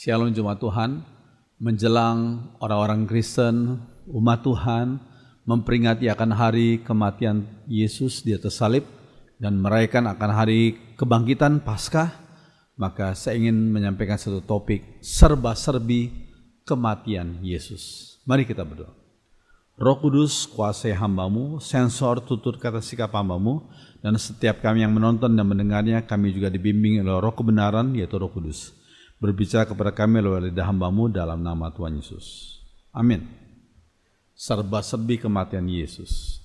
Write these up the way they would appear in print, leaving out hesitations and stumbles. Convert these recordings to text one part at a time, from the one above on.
Shalom Jemaat Tuhan, menjelang orang-orang Kristen, umat Tuhan memperingati akan hari kematian Yesus di atas salib dan merayakan akan hari kebangkitan Paskah, maka saya ingin menyampaikan satu topik, serba-serbi kematian Yesus. Mari kita berdoa. Roh Kudus, kuasai hamba-Mu, sensor tutur kata sikap hamba-Mu, dan setiap kami yang menonton dan mendengarnya, kami juga dibimbing oleh Roh kebenaran, yaitu Roh Kudus. Berbicara kepada kami lewat lidah hamba-Mu dalam nama Tuhan Yesus. Amin. Serba-serbi kematian Yesus.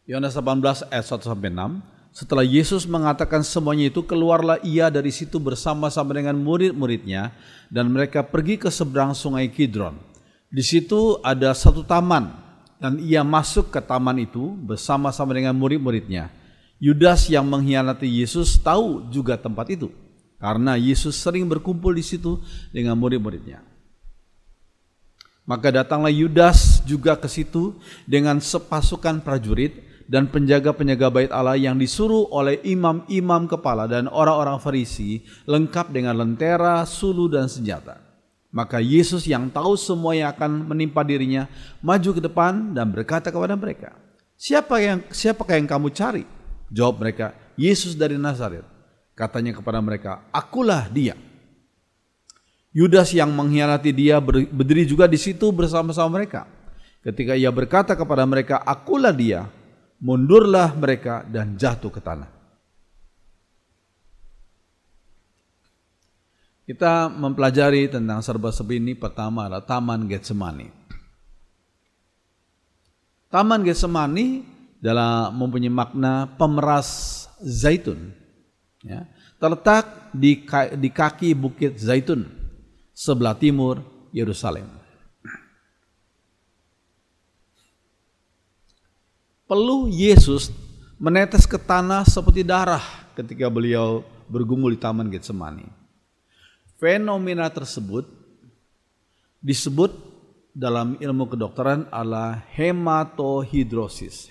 Yohanes 18 ayat 1-6. Setelah Yesus mengatakan semuanya itu, keluarlah ia dari situ bersama-sama dengan murid-muridnya, dan mereka pergi ke seberang sungai Kidron. Di situ ada satu taman, dan ia masuk ke taman itu bersama-sama dengan murid-muridnya. Yudas yang mengkhianati Yesus tahu juga tempat itu, karena Yesus sering berkumpul di situ dengan murid-muridnya. Maka datanglah Yudas juga ke situ dengan sepasukan prajurit dan penjaga-penjaga bait Allah yang disuruh oleh imam-imam kepala dan orang-orang Farisi, lengkap dengan lentera, sulu, dan senjata. Maka Yesus yang tahu semua yang akan menimpa dirinya, maju ke depan dan berkata kepada mereka, Siapakah yang kamu cari? Jawab mereka, Yesus dari Nazaret. Katanya kepada mereka, akulah dia. Yudas yang mengkhianati dia berdiri juga di situ bersama-sama mereka. Ketika ia berkata kepada mereka, akulah dia, mundurlah mereka dan jatuh ke tanah. Kita mempelajari tentang serba-serbi ini. Pertama adalah Taman Getsemani. Taman Getsemani dalam mempunyai makna pemeras zaitun. Ya, terletak di kaki Bukit Zaitun, sebelah timur Yerusalem. Peluh Yesus menetes ke tanah seperti darah ketika beliau bergumul di Taman Getsemani. Fenomena tersebut disebut dalam ilmu kedokteran adalah hematohidrosis.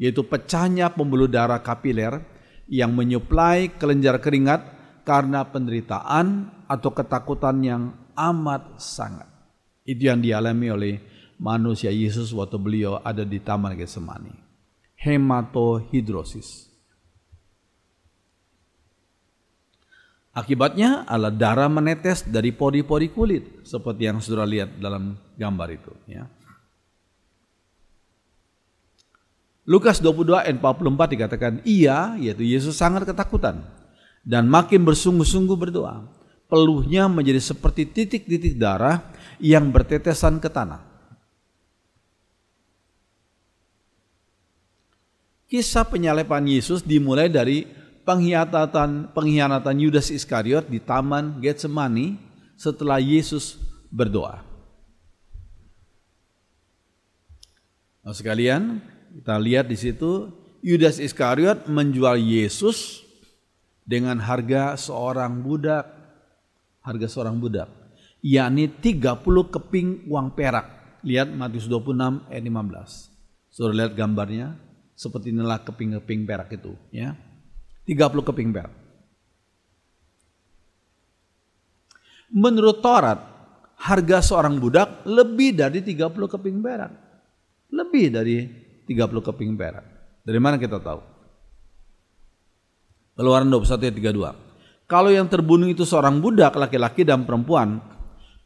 Yaitu pecahnya pembuluh darah kapiler yang menyuplai kelenjar keringat karena penderitaan atau ketakutan yang amat sangat. Itu yang dialami oleh manusia Yesus waktu beliau ada di Taman Getsemani. Hematohidrosis. Akibatnya adalah darah menetes dari pori-pori kulit, seperti yang saudara lihat dalam gambar itu. Ya. Lukas 22 ayat 44 dikatakan, ia, yaitu Yesus, sangat ketakutan dan makin bersungguh-sungguh berdoa. Peluhnya menjadi seperti titik-titik darah yang bertetesan ke tanah. Kisah penyaliban Yesus dimulai dari pengkhianatan Yudas Iskariot di Taman Getsemani setelah Yesus berdoa. Nah, sekalian, kita lihat di situ Yudas Iskariot menjual Yesus dengan harga seorang budak, yakni 30 keping uang perak. Lihat Matius 26 ayat 15. Saudara lihat gambarnya, seperti inilah keping-keping perak itu, ya. 30 keping perak. Menurut Taurat, harga seorang budak lebih dari 30 keping perak. Lebih dari 30 keping perak. Dari mana kita tahu? Keluaran 21 ayat 32. Kalau yang terbunuh itu seorang budak laki-laki dan perempuan,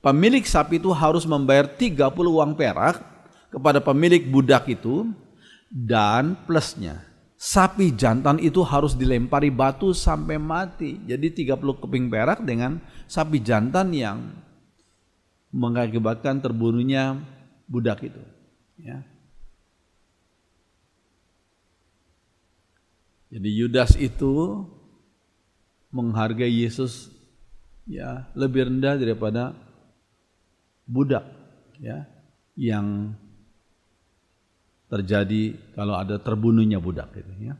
pemilik sapi itu harus membayar 30 uang perak kepada pemilik budak itu, dan plusnya sapi jantan itu harus dilempari batu sampai mati. Jadi 30 keping perak dengan sapi jantan yang mengakibatkan terbunuhnya budak itu. Ya. Jadi Yudas itu menghargai Yesus ya lebih rendah daripada budak ya yang terjadi kalau ada terbunuhnya budak gitu ya.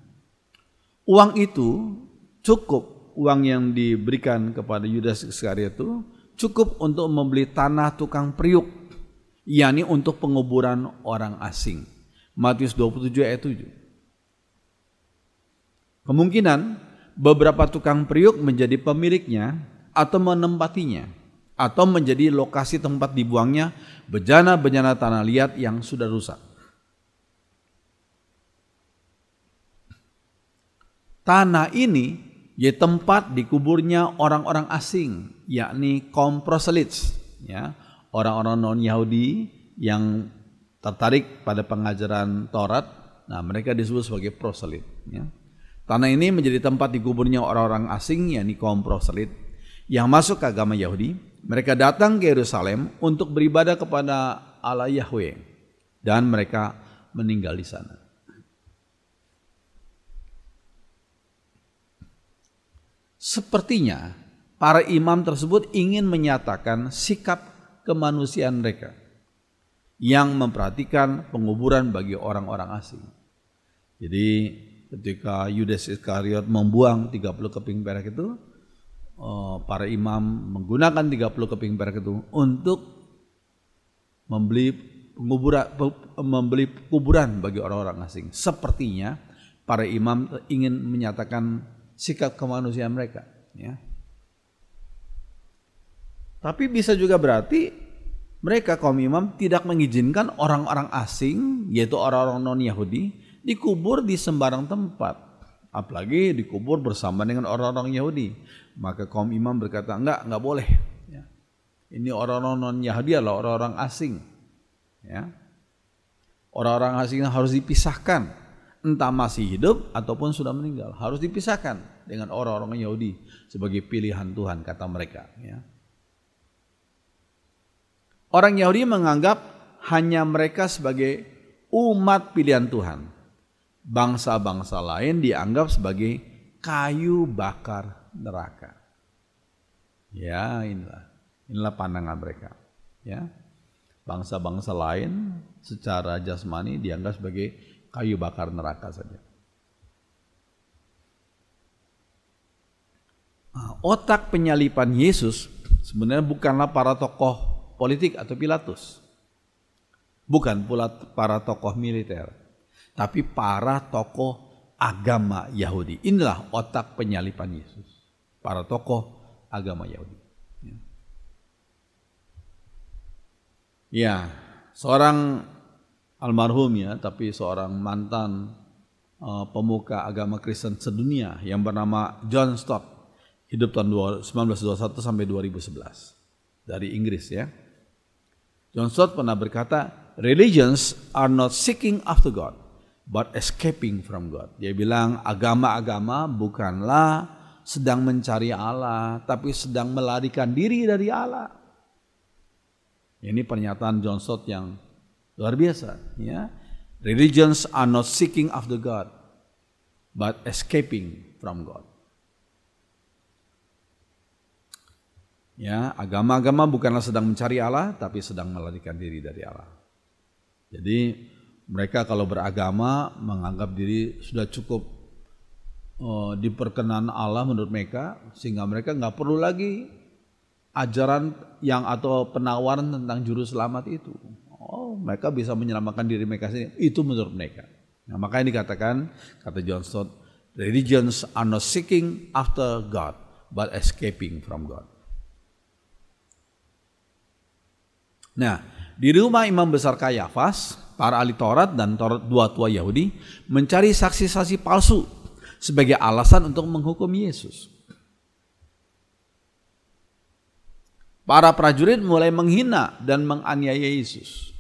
Uang itu cukup, uang yang diberikan kepada Yudas Iskariot itu cukup untuk membeli tanah tukang periuk, yakni untuk penguburan orang asing. Matius 27 ayat 7. Kemungkinan beberapa tukang periuk menjadi pemiliknya atau menempatinya, atau menjadi lokasi tempat dibuangnya bejana-bejana tanah liat yang sudah rusak. Tanah ini jadi tempat dikuburnya orang-orang asing, yakni kaum proselits, ya, orang-orang non-Yahudi yang tertarik pada pengajaran Taurat. Nah, mereka disebut sebagai proselit. Ya. Tanah ini menjadi tempat dikuburnya orang-orang asing, yakni kaum proselit yang masuk ke agama Yahudi. Mereka datang ke Yerusalem untuk beribadah kepada Allah Yahweh, dan mereka meninggal di sana. Sepertinya para imam tersebut ingin menyatakan sikap kemanusiaan mereka yang memperhatikan penguburan bagi orang-orang asing. Jadi ketika Yudas Iskariot membuang 30 keping perak itu, para imam menggunakan 30 keping perak itu untuk membeli kuburan bagi orang-orang asing. Sepertinya para imam ingin menyatakan sikap kemanusiaan mereka, ya. Tapi bisa juga berarti mereka kaum imam tidak mengizinkan orang-orang asing, yaitu orang-orang non-Yahudi, dikubur di sembarang tempat, apalagi dikubur bersama dengan orang-orang Yahudi. Maka kaum imam berkata, enggak boleh, ya. Ini orang-orang non-Yahudi adalah orang-orang asing, ya. Orang-orang asing harus dipisahkan, entah masih hidup ataupun sudah meninggal, harus dipisahkan dengan orang-orang Yahudi sebagai pilihan Tuhan, kata mereka, ya. Orang Yahudi menganggap hanya mereka sebagai umat pilihan Tuhan. Bangsa-bangsa lain dianggap sebagai kayu bakar neraka. Ya, inilah pandangan mereka, ya. Bangsa-bangsa lain secara jasmani dianggap sebagai kayu bakar neraka saja. Nah, otak penyalipan Yesus sebenarnya bukanlah para tokoh politik atau Pilatus, bukan pula para tokoh militer, tapi para tokoh agama Yahudi. Inilah otak penyalipan Yesus, para tokoh agama Yahudi. Ya, seorang almarhum, ya, tapi seorang mantan pemuka agama Kristen sedunia yang bernama John Stott, hidup tahun 1921 sampai 2011 dari Inggris, ya. John Stott pernah berkata, religions are not seeking after God, but escaping from God. Dia bilang agama-agama bukanlah sedang mencari Allah, tapi sedang melarikan diri dari Allah. Ini pernyataan John Stott yang luar biasa, ya. Religions are not seeking after God, but escaping from God. Ya, agama-agama bukanlah sedang mencari Allah, tapi sedang melarikan diri dari Allah. Jadi mereka kalau beragama menganggap diri sudah cukup diperkenan Allah menurut mereka, sehingga mereka nggak perlu lagi ajaran yang atau penawaran tentang juru selamat itu. Oh, mereka bisa menyelamatkan diri mereka sendiri. Itu menurut mereka. Nah, makanya dikatakan, kata John Stott, religions are not seeking after God, but escaping from God. Nah, di rumah imam besar Kayafas, para ahli Taurat dan dua tua Yahudi mencari saksi-saksi palsu sebagai alasan untuk menghukum Yesus. Para prajurit mulai menghina dan menganiaya Yesus.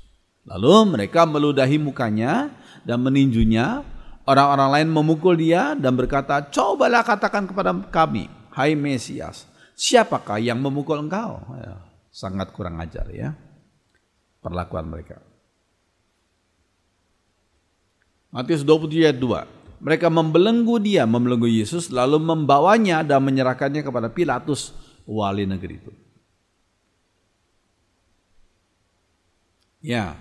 Lalu mereka meludahi mukanya dan meninjunya. Orang-orang lain memukul dia dan berkata, cobalah katakan kepada kami, hai Mesias, siapakah yang memukul engkau? Ya, sangat kurang ajar, ya, perlakuan mereka. Matius 27 ayat 2. Mereka membelenggu Yesus, lalu membawanya dan menyerahkannya kepada Pilatus, wali negeri itu. Ya,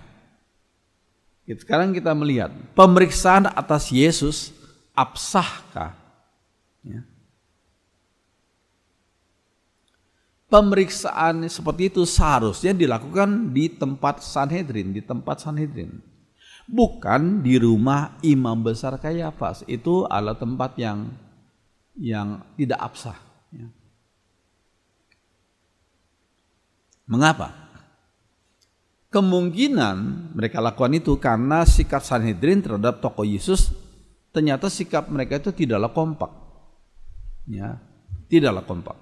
sekarang kita melihat pemeriksaan atas Yesus absahkah? Ya. Pemeriksaan seperti itu seharusnya dilakukan di tempat Sanhedrin, bukan di rumah imam besar Kayafas. Itu adalah tempat yang yang tidak absah. Ya. Mengapa? Kemungkinan mereka lakukan itu karena sikap Sanhedrin terhadap tokoh Yesus, ternyata sikap mereka itu tidaklah kompak. Ya, tidaklah kompak.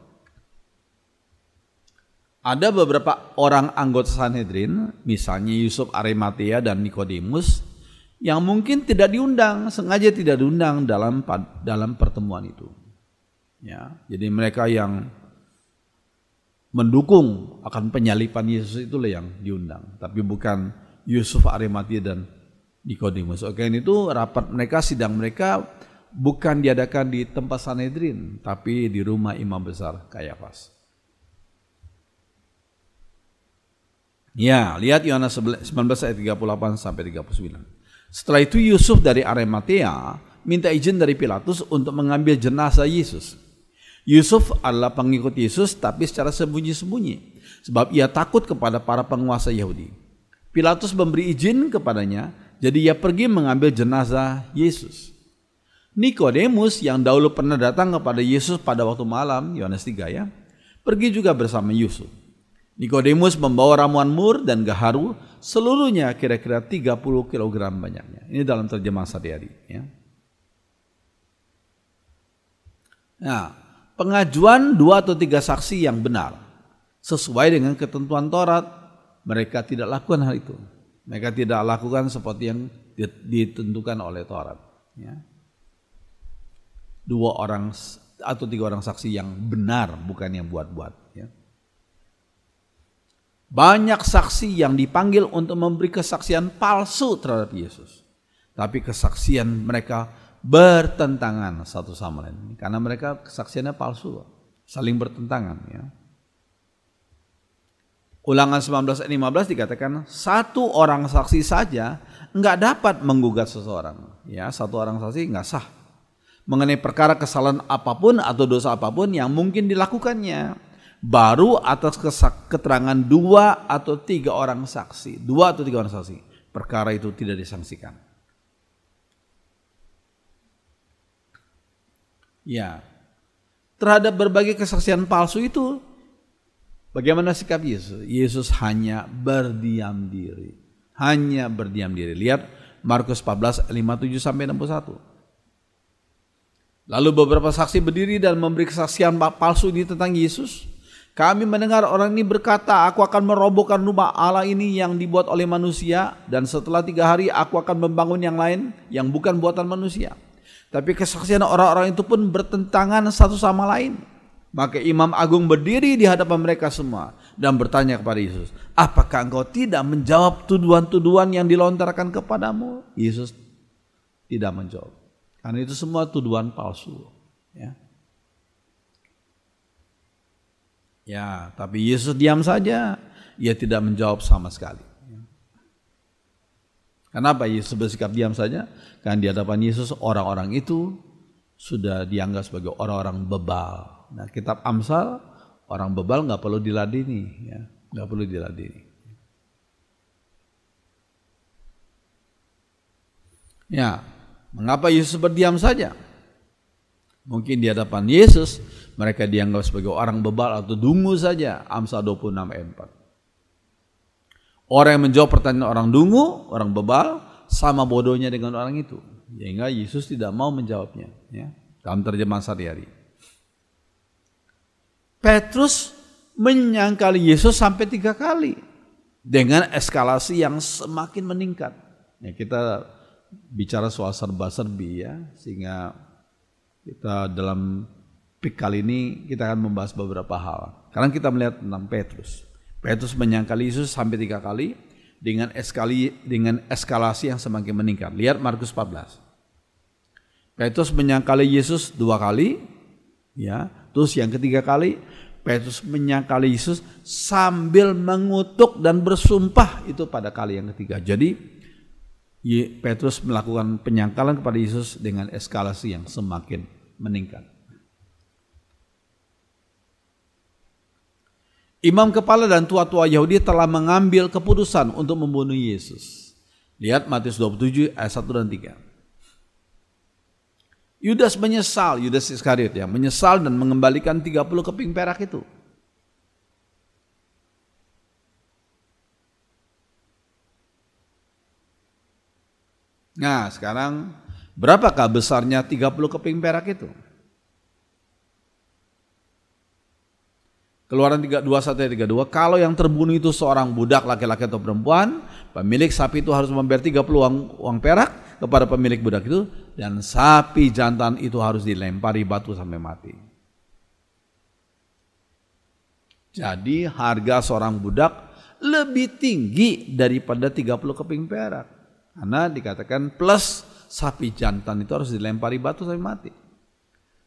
Ada beberapa orang anggota Sanhedrin, misalnya Yusuf Arimatea dan Nikodemus, yang mungkin tidak diundang, sengaja tidak diundang dalam pertemuan itu. Ya, jadi mereka yang mendukung akan penyalipan Yesus itulah yang diundang, tapi bukan Yusuf Arimatea dan Nikodemus. Oke, itu rapat mereka, sidang mereka bukan diadakan di tempat Sanhedrin, tapi di rumah imam besar Kayafas. Ya, lihat Yohanes 19 ayat 38 sampai 39. Setelah itu Yusuf dari Arimatea minta izin dari Pilatus untuk mengambil jenazah Yesus. Yusuf adalah pengikut Yesus tapi secara sembunyi-sembunyi sebab ia takut kepada para penguasa Yahudi. Pilatus memberi izin kepadanya, jadi ia pergi mengambil jenazah Yesus. Nikodemus yang dahulu pernah datang kepada Yesus pada waktu malam, Yohanes 3 ya, pergi juga bersama Yusuf. Nikodemus membawa ramuan mur dan gaharu, seluruhnya kira-kira 30 kg banyaknya. Ini dalam terjemahan sehari-hari ya. Nah, pengajuan 2 atau 3 saksi yang benar sesuai dengan ketentuan Taurat, mereka tidak lakukan hal itu. Mereka tidak lakukan seperti yang ditentukan oleh Taurat. Ya. 2 orang atau 3 orang saksi yang benar, bukan yang buat-buat. Ya. Banyak saksi yang dipanggil untuk memberi kesaksian palsu terhadap Yesus, tapi kesaksian mereka bertentangan satu sama lain karena mereka kesaksiannya palsu, saling bertentangan ya. Ulangan 19 ayat 15 dikatakan 1 orang saksi saja enggak dapat menggugat seseorang ya, 1 orang saksi enggak sah mengenai perkara kesalahan apapun atau dosa apapun yang mungkin dilakukannya, baru atas keterangan 2 atau 3 orang saksi, 2 atau 3 orang saksi perkara itu tidak disangsikan. Ya, terhadap berbagai kesaksian palsu itu, bagaimana sikap Yesus? Yesus hanya berdiam diri, hanya berdiam diri. Lihat Markus 14 57 sampai 61. Lalu beberapa saksi berdiri dan memberi kesaksian palsu ini tentang Yesus. Kami mendengar orang ini berkata, aku akan merobohkan rumah Allah ini yang dibuat oleh manusia, dan setelah 3 hari aku akan membangun yang lain yang bukan buatan manusia. Tapi kesaksian orang-orang itu pun bertentangan satu sama lain. Maka imam agung berdiri di hadapan mereka semua dan bertanya kepada Yesus, apakah engkau tidak menjawab tuduhan-tuduhan yang dilontarkan kepadamu? Yesus tidak menjawab, karena itu semua tuduhan palsu. Ya, tapi Yesus diam saja, ia tidak menjawab sama sekali. Kenapa Yesus bersikap diam saja? Karena di hadapan Yesus orang-orang itu sudah dianggap sebagai orang-orang bebal. Nah, kitab Amsal, orang bebal nggak perlu diladeni, ya, nggak perlu diladeni. Ya, mengapa Yesus berdiam saja? Mungkin di hadapan Yesus mereka dianggap sebagai orang bebal atau dungu saja. Amsal 26 ayat 4. Orang yang menjawab pertanyaan orang dungu, orang bebal, sama bodohnya dengan orang itu. Sehingga Yesus tidak mau menjawabnya. Ya, dalam terjemahan sehari-hari. Petrus menyangkali Yesus sampai 3 kali. Dengan eskalasi yang semakin meningkat. Ya, kita bicara soal serba-serbi ya. Sehingga kita dalam pik kali ini kita akan membahas beberapa hal. Sekarang kita melihat tentang Petrus. Petrus menyangkali Yesus sampai 3 kali dengan eskalasi yang semakin meningkat. Lihat Markus 14. Petrus menyangkali Yesus 2 kali, ya. Terus yang ketiga kali Petrus menyangkali Yesus sambil mengutuk dan bersumpah, itu pada kali yang ketiga. Jadi Petrus melakukan penyangkalan kepada Yesus dengan eskalasi yang semakin meningkat. Imam kepala dan tua-tua Yahudi telah mengambil keputusan untuk membunuh Yesus. Lihat Matius 27 ayat 1 dan 3. Yudas menyesal, Yudas Iskariot ya, menyesal dan mengembalikan 30 keping perak itu. Nah, sekarang berapakah besarnya 30 keping perak itu? Keluaran 21:32, kalau yang terbunuh itu seorang budak laki-laki atau perempuan, pemilik sapi itu harus membayar 30 uang perak kepada pemilik budak itu, dan sapi jantan itu harus dilempari batu sampai mati. Jadi harga seorang budak lebih tinggi daripada 30 keping perak. Karena dikatakan plus sapi jantan itu harus dilempari batu sampai mati.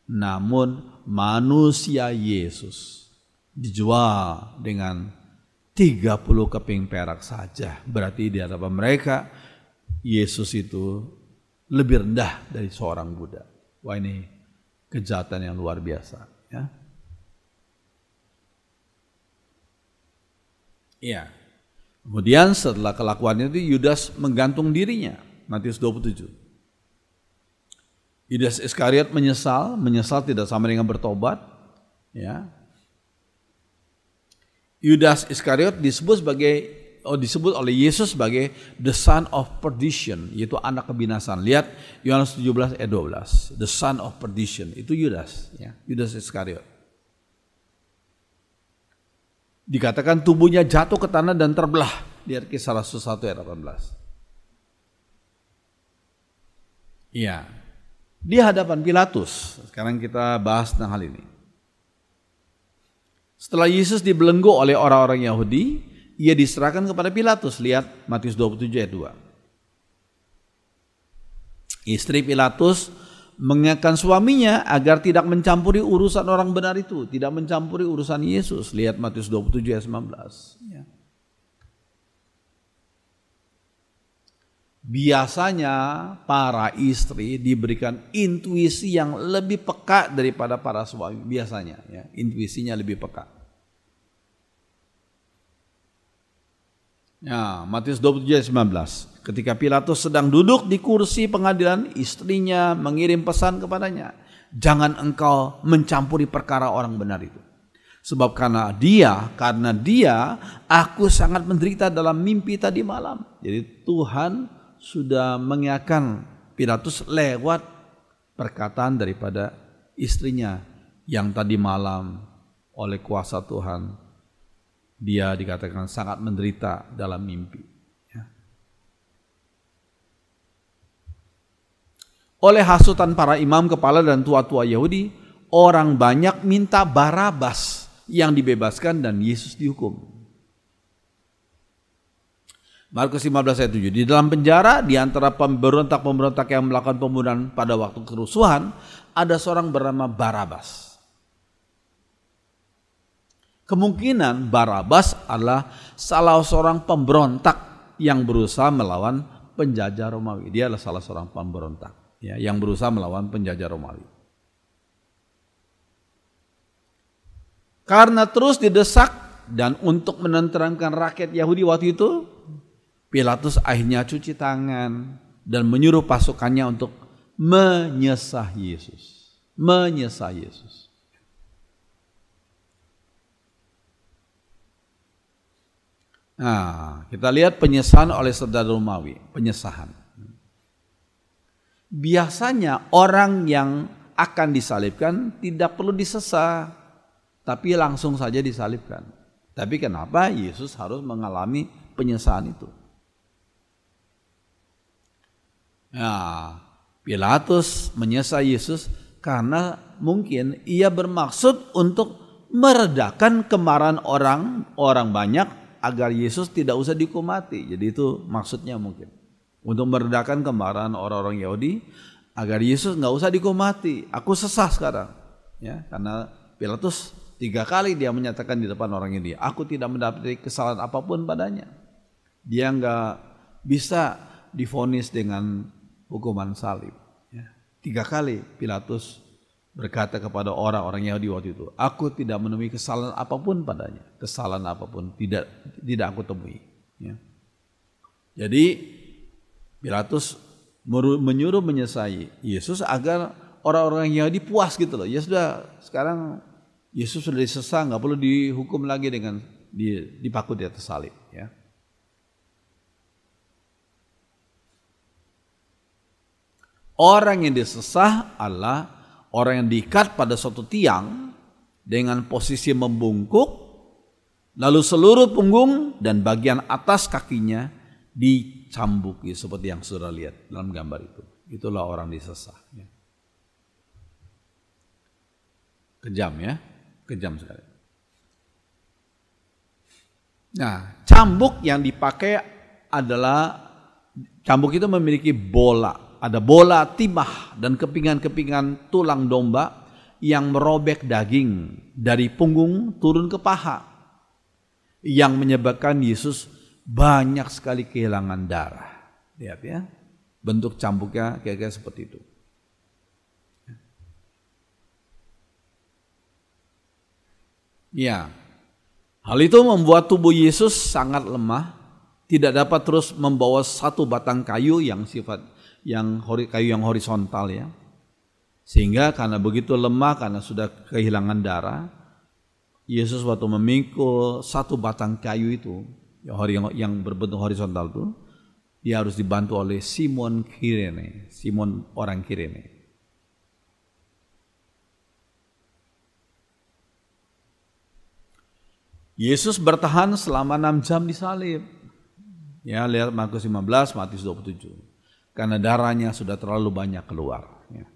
Namun manusia Yesus dijual dengan 30 keping perak saja. Berarti di hadapan mereka Yesus itu lebih rendah dari seorang budak. Wah, ini kejahatan yang luar biasa, ya. Iya. Kemudian setelah kelakuan itu Yudas menggantung dirinya. Matius 27. Yudas Iskariot menyesal tidak sama dengan bertobat, ya. Yudas Iskariot disebut oleh Yesus sebagai the son of perdition, yaitu anak kebinasaan. Lihat Yohanes 17:12, the son of perdition, itu Yudas, ya, Yudas Iskariot. Dikatakan tubuhnya jatuh ke tanah dan terbelah. Lihat Kisah Rasul 1:18. Iya, di hadapan Pilatus. Sekarang kita bahas tentang hal ini. Setelah Yesus dibelenggu oleh orang-orang Yahudi, ia diserahkan kepada Pilatus. Lihat Matius 27:2. Istri Pilatus mengingatkan suaminya agar tidak mencampuri urusan orang benar itu, tidak mencampuri urusan Yesus. Lihat Matius 27:19. Ya. Biasanya para istri diberikan intuisi yang lebih peka daripada para suami. Biasanya, ya, intuisinya lebih peka. Ya, Matius 27:19. Ketika Pilatus sedang duduk di kursi pengadilan, istrinya mengirim pesan kepadanya, jangan engkau mencampuri perkara orang benar itu. Sebab karena dia, aku sangat menderita dalam mimpi tadi malam. Jadi Tuhan sudah mengingatkan Pilatus lewat perkataan daripada istrinya yang tadi malam oleh kuasa Tuhan dia dikatakan sangat menderita dalam mimpi. Ya. Oleh hasutan para imam kepala dan tua-tua Yahudi, orang banyak minta Barabas yang dibebaskan dan Yesus dihukum. Markus 15:7. Di dalam penjara, di antara pemberontak-pemberontak yang melakukan pembunuhan pada waktu kerusuhan, ada seorang bernama Barabas. Kemungkinan Barabas adalah salah seorang pemberontak yang berusaha melawan penjajah Romawi. Dia adalah salah seorang pemberontak, ya, yang berusaha melawan penjajah Romawi. Karena terus didesak dan untuk menenteramkan rakyat Yahudi waktu itu, Pilatus akhirnya cuci tangan dan menyuruh pasukannya untuk menyesah Yesus. Menyesah Yesus. Nah, kita lihat penyesahan oleh saudara Romawi, penyesahan. Biasanya orang yang akan disalibkan tidak perlu disesah, tapi langsung saja disalibkan. Tapi kenapa Yesus harus mengalami penyesahan itu? Nah, Pilatus menyesah Yesus karena mungkin ia bermaksud untuk meredakan kemarahan orang banyak agar Yesus tidak usah dihukum mati. Jadi itu maksudnya mungkin. Untuk meredakan kemarahan orang-orang Yahudi agar Yesus nggak usah dihukum mati. Aku sesah sekarang. Ya, karena Pilatus 3 kali dia menyatakan di depan orang ini, aku tidak mendapati kesalahan apapun padanya. Dia nggak bisa divonis dengan hukuman salib. Ya. 3 kali Pilatus berkata kepada orang-orang Yahudi waktu itu, aku tidak menemui kesalahan apapun padanya. Kesalahan apapun tidak aku temui. Ya. Jadi Pilatus menyuruh menyesai Yesus agar orang-orang Yahudi puas gitu loh. Ya sudah, sekarang Yesus sudah disesah, nggak perlu dihukum lagi dengan dipaku di atas salib. Ya. Orang yang disesah adalah orang yang diikat pada suatu tiang dengan posisi membungkuk, lalu seluruh punggung dan bagian atas kakinya dicambuki seperti yang saudara lihat dalam gambar itu. Itulah orang disesah. Ya. Kejam ya, kejam sekali. Nah, cambuk yang dipakai adalah, cambuk itu memiliki bola. Ada bola timah dan kepingan-kepingan tulang domba yang merobek daging dari punggung turun ke paha. Yang menyebabkan Yesus banyak sekali kehilangan darah. Lihat ya, bentuk cambuknya kira-kira seperti itu. Ya, hal itu membuat tubuh Yesus sangat lemah, tidak dapat terus membawa satu batang kayu yang kayu yang horizontal ya. Sehingga karena begitu lemah, karena sudah kehilangan darah, Yesus waktu memikul satu batang kayu itu yang berbentuk horizontal itu, dia harus dibantu oleh Simon Kirene, Simon orang Kirene. Yesus bertahan selama 6 jam disalib. Ya, lihat Markus 15, Matius 27. Karena darahnya sudah terlalu banyak keluar. Ya.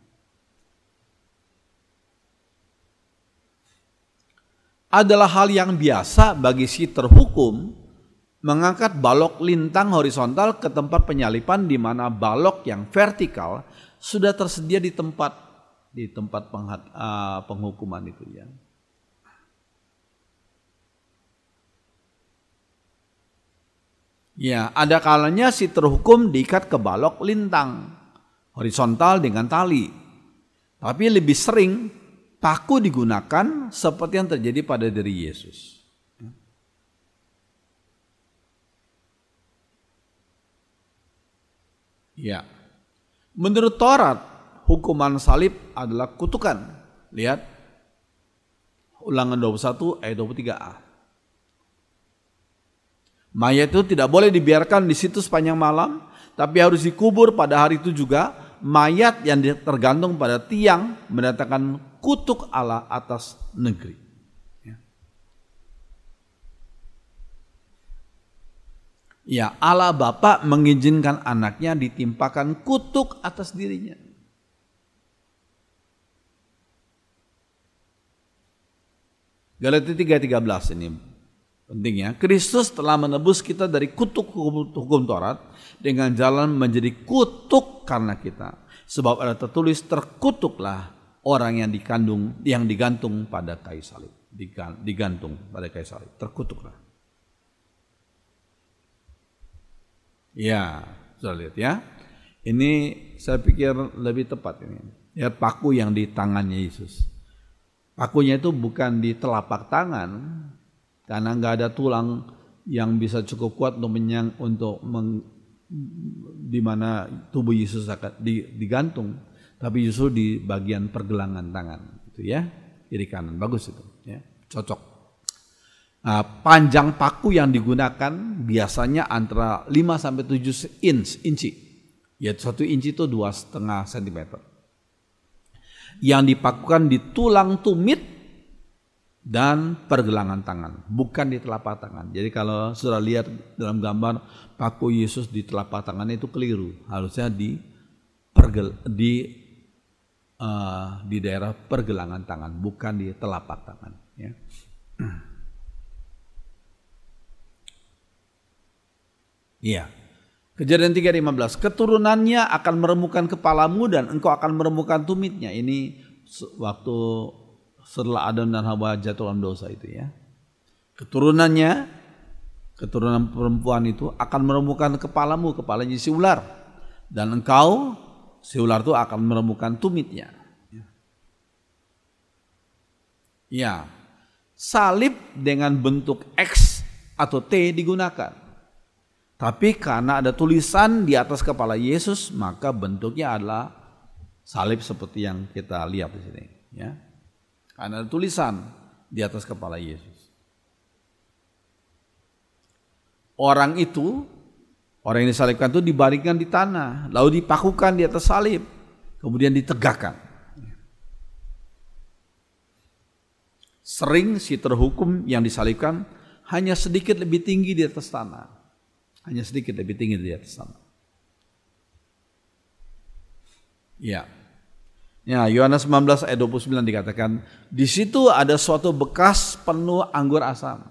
Adalah hal yang biasa bagi si terhukum mengangkat balok lintang horizontal ke tempat penyalipan, di mana balok yang vertikal sudah tersedia di tempat penghukuman itu ya. Ya, ada kalanya si terhukum diikat ke balok lintang horizontal dengan tali. Tapi lebih sering paku digunakan seperti yang terjadi pada diri Yesus. Ya. Menurut Taurat, hukuman salib adalah kutukan. Lihat Ulangan 21 ayat 23a. Mayat itu tidak boleh dibiarkan di situ sepanjang malam, tapi harus dikubur pada hari itu juga. Mayat yang tergantung pada tiang mendatangkan kutuk Allah atas negeri. Ya, Allah Bapa mengizinkan anaknya ditimpakan kutuk atas dirinya. Galatia 3:13 ini pentingnya. Kristus telah menebus kita dari kutuk hukum Taurat dengan jalan menjadi kutuk karena kita. Sebab ada tertulis, terkutuklah orang yang digantung pada kayu salib. Digantung pada kayu salib. Terkutuklah. Ya, sudah lihat ya. Ini saya pikir lebih tepat ini. Lihat paku yang di tangannya Yesus. Pakunya itu bukan di telapak tangan, karena nggak ada tulang yang bisa cukup kuat di mana tubuh Yesus akan digantung, tapi justru di bagian pergelangan tangan, itu ya, kiri kanan, bagus itu, ya, cocok. Nah, panjang paku yang digunakan biasanya antara 5 sampai 7 inci, ya 1 inci itu 2,5 cm. Yang dipakukan di tulang tumit dan pergelangan tangan, bukan di telapak tangan. Jadi kalau sudah lihat dalam gambar paku Yesus di telapak tangannya itu keliru. Harusnya di daerah pergelangan tangan, bukan di telapak tangan. Ya. Iya. Kejadian 3:15, keturunannya akan meremukkan kepalamu dan engkau akan meremukkan tumitnya. Ini waktu setelah Adam dan Hawa jatuh dalam dosa itu ya. Keturunan perempuan itu akan meremukkan kepalamu, kepalanya si ular. Dan engkau, si ular itu akan meremukkan tumitnya. Ya, salib dengan bentuk X atau T digunakan. Tapi karena ada tulisan di atas kepala Yesus, maka bentuknya adalah salib seperti yang kita lihat di sini, ya. Karena ada tulisan di atas kepala Yesus. Orang yang disalibkan itu dibaringkan di tanah, lalu dipakukan di atas salib, kemudian ditegakkan. Sering si terhukum yang disalibkan hanya sedikit lebih tinggi di atas tanah. Hanya sedikit lebih tinggi di atas tanah. Ya. Ya, Yohanes 19 ayat 29 dikatakan, di situ ada suatu bekas penuh anggur asam.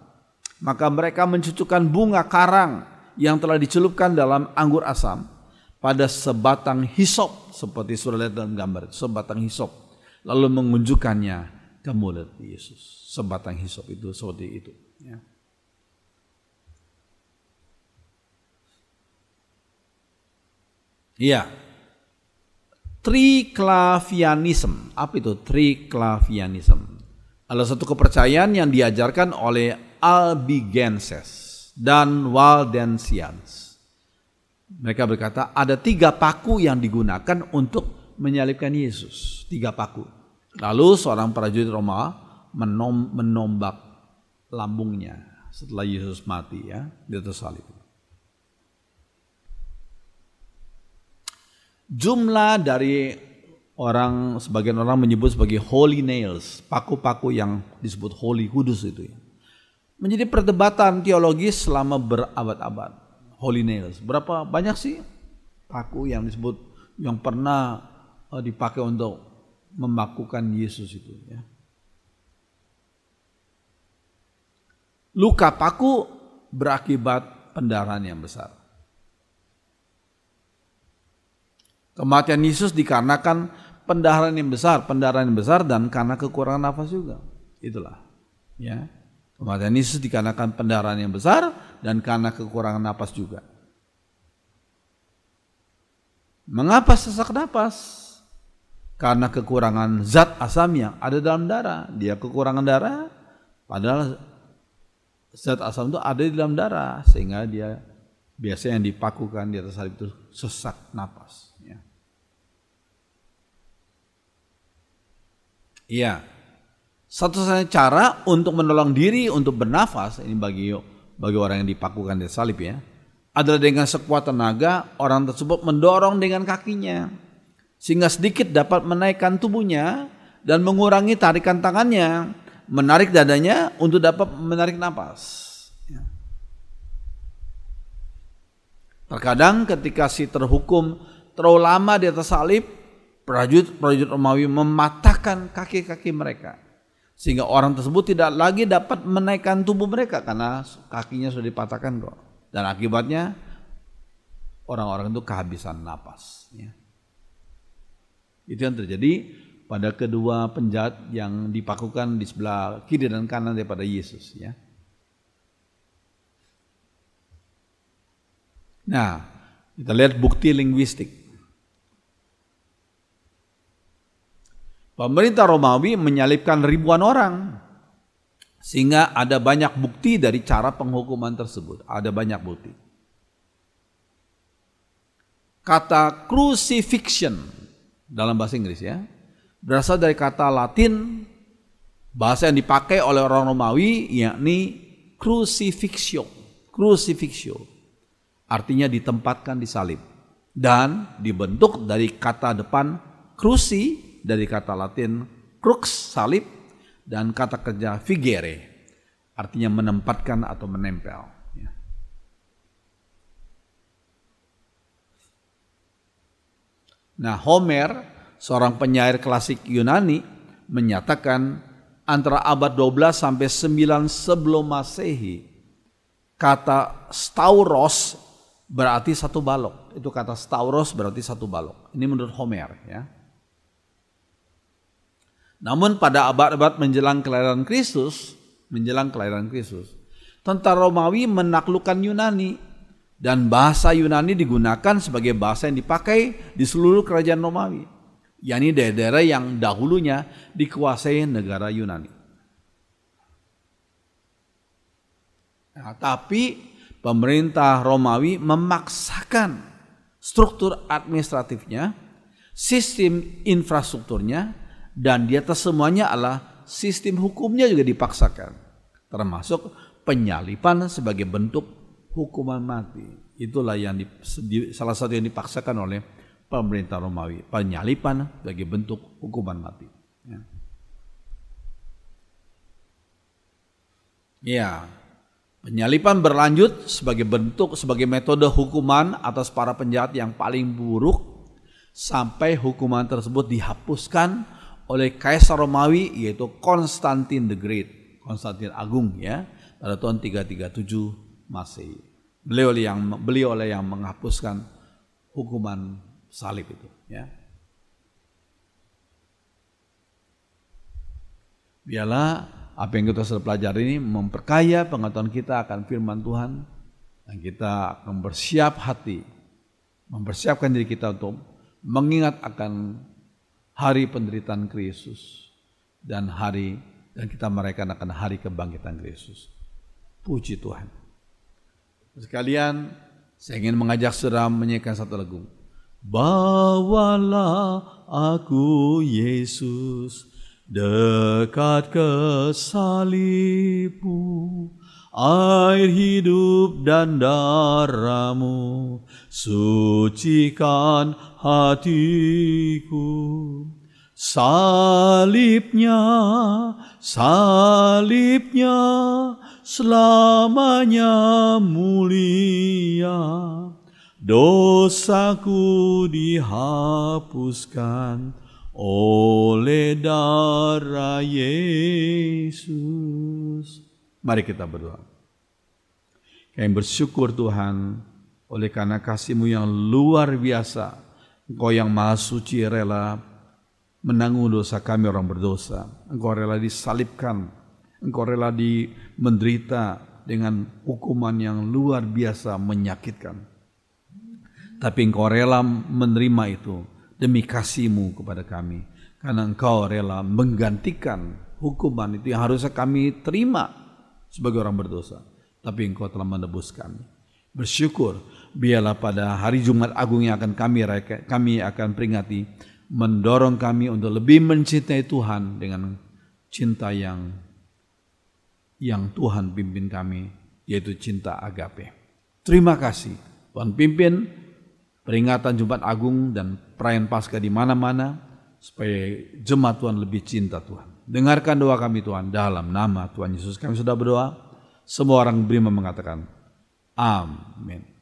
Maka mereka mencucukkan bunga karang yang telah dicelupkan dalam anggur asam pada sebatang hisop, seperti sudah lihat dalam gambar, sebatang hisop, lalu mengunjukkannya ke mulut Yesus. Sebatang hisop itu seperti itu, ya. Iya. Triclavianism. Apa itu triclavianism? Adalah satu kepercayaan yang diajarkan oleh Albigenses dan Waldensians. Mereka berkata ada 3 paku yang digunakan untuk menyalibkan Yesus. 3 paku. Lalu seorang prajurit Roma menombak lambungnya setelah Yesus mati, ya, di atas salib. Jumlah dari sebagian orang menyebut sebagai holy nails, paku-paku yang disebut holy, kudus itu, ya, menjadi perdebatan teologis selama berabad-abad. Holy nails, berapa banyak sih paku yang disebut yang pernah dipakai untuk memakukan Yesus itu, ya. Luka paku berakibat pendarahan yang besar. Kematian Yesus dikarenakan pendarahan yang besar dan karena kekurangan nafas juga. Itulah, ya. Kematian Yesus dikarenakan pendarahan yang besar dan karena kekurangan nafas juga. Mengapa sesak napas? Karena kekurangan zat asam yang ada dalam darah. Dia kekurangan darah, padahal zat asam itu ada di dalam darah, sehingga dia biasanya yang dipakukan di atas salib itu sesak napas. Iya, satu-satunya cara untuk menolong diri untuk bernafas ini bagi orang yang dipakukan di salib, ya, adalah dengan sekuat tenaga orang tersebut mendorong dengan kakinya sehingga sedikit dapat menaikkan tubuhnya dan mengurangi tarikan tangannya, menarik dadanya untuk dapat menarik napas. Ya. Terkadang ketika si terhukum terlalu lama di atas salib, prajurit Romawi mematahkan kaki-kaki mereka sehingga orang tersebut tidak lagi dapat menaikkan tubuh mereka karena kakinya sudah dipatahkan kok. Dan akibatnya orang-orang itu kehabisan napas, ya. Itu yang terjadi pada kedua penjahat yang dipakukan di sebelah kiri dan kanan daripada Yesus, ya. Nah, kita lihat bukti linguistik. Pemerintah Romawi menyalibkan ribuan orang sehingga ada banyak bukti dari cara penghukuman tersebut. Ada banyak bukti. Kata crucifixion dalam bahasa Inggris, ya, berasal dari kata Latin, bahasa yang dipakai oleh orang Romawi, yakni crucifixio. Crucifixio artinya ditempatkan di salib dan dibentuk dari kata depan cruci dari kata Latin crux, salib, dan kata kerja figere artinya menempatkan atau menempel, ya. Nah, Homer, seorang penyair klasik Yunani, menyatakan antara abad 12 sampai 9 sebelum Masehi, kata stauros berarti satu balok. Itu kata stauros berarti satu balok. Ini menurut Homer, ya. Namun pada abad-abad menjelang kelahiran Kristus, tentara Romawi menaklukkan Yunani dan bahasa Yunani digunakan sebagai bahasa yang dipakai di seluruh kerajaan Romawi, yakni daerah-daerah yang dahulunya dikuasai negara Yunani. Nah, tapi pemerintah Romawi memaksakan struktur administratifnya sistem infrastrukturnya, dan di atas semuanya adalah sistem hukumnya juga dipaksakan, termasuk penyalipan sebagai bentuk hukuman mati. Itulah yang salah satu yang dipaksakan oleh pemerintah Romawi, penyalipan sebagai bentuk hukuman mati. Ya, penyalipan berlanjut sebagai metode hukuman atas para penjahat yang paling buruk sampai hukuman tersebut dihapuskan oleh Kaisar Romawi, yaitu Konstantin the Great, Konstantin Agung, ya, pada tahun 337 Masehi. Beliau yang menghapuskan hukuman salib itu, ya. Biarlah apa yang kita sudah pelajari ini memperkaya pengetahuan kita akan firman Tuhan, dan kita akan bersiap hati, mempersiapkan diri kita untuk mengingat akan hari penderitaan Kristus dan kita merayakan akan hari kebangkitan Kristus. Puji Tuhan. Sekalian, saya ingin mengajak saudara menyanyikan satu lagu. Bawalah aku Yesus dekat ke salibmu, air hidup dan darahmu sucikan hatiku. Salibnya selamanya mulia, dosaku dihapuskan oleh darah Yesus. Mari kita berdoa. Kami bersyukur Tuhan, oleh karena kasih-Mu yang luar biasa, Engkau yang maha suci rela menanggung dosa kami orang berdosa. Engkau rela disalibkan, Engkau rela menderita dengan hukuman yang luar biasa menyakitkan. Tapi Engkau rela menerima itu demi kasih-Mu kepada kami. Karena Engkau rela menggantikan hukuman itu yang harusnya kami terima sebagai orang berdosa. Tapi Engkau telah menebus kami. Bersyukur, biarlah pada hari Jumat Agung yang akan kami akan peringati, mendorong kami untuk lebih mencintai Tuhan dengan cinta yang Tuhan pimpin kami, yaitu cinta agape. Terima kasih Tuhan pimpin peringatan Jumat Agung dan perayaan Paskah di mana-mana, supaya jemaat Tuhan lebih cinta Tuhan. Dengarkan doa kami Tuhan, dalam nama Tuhan Yesus kami sudah berdoa. Semua orang beriman mengatakan amin.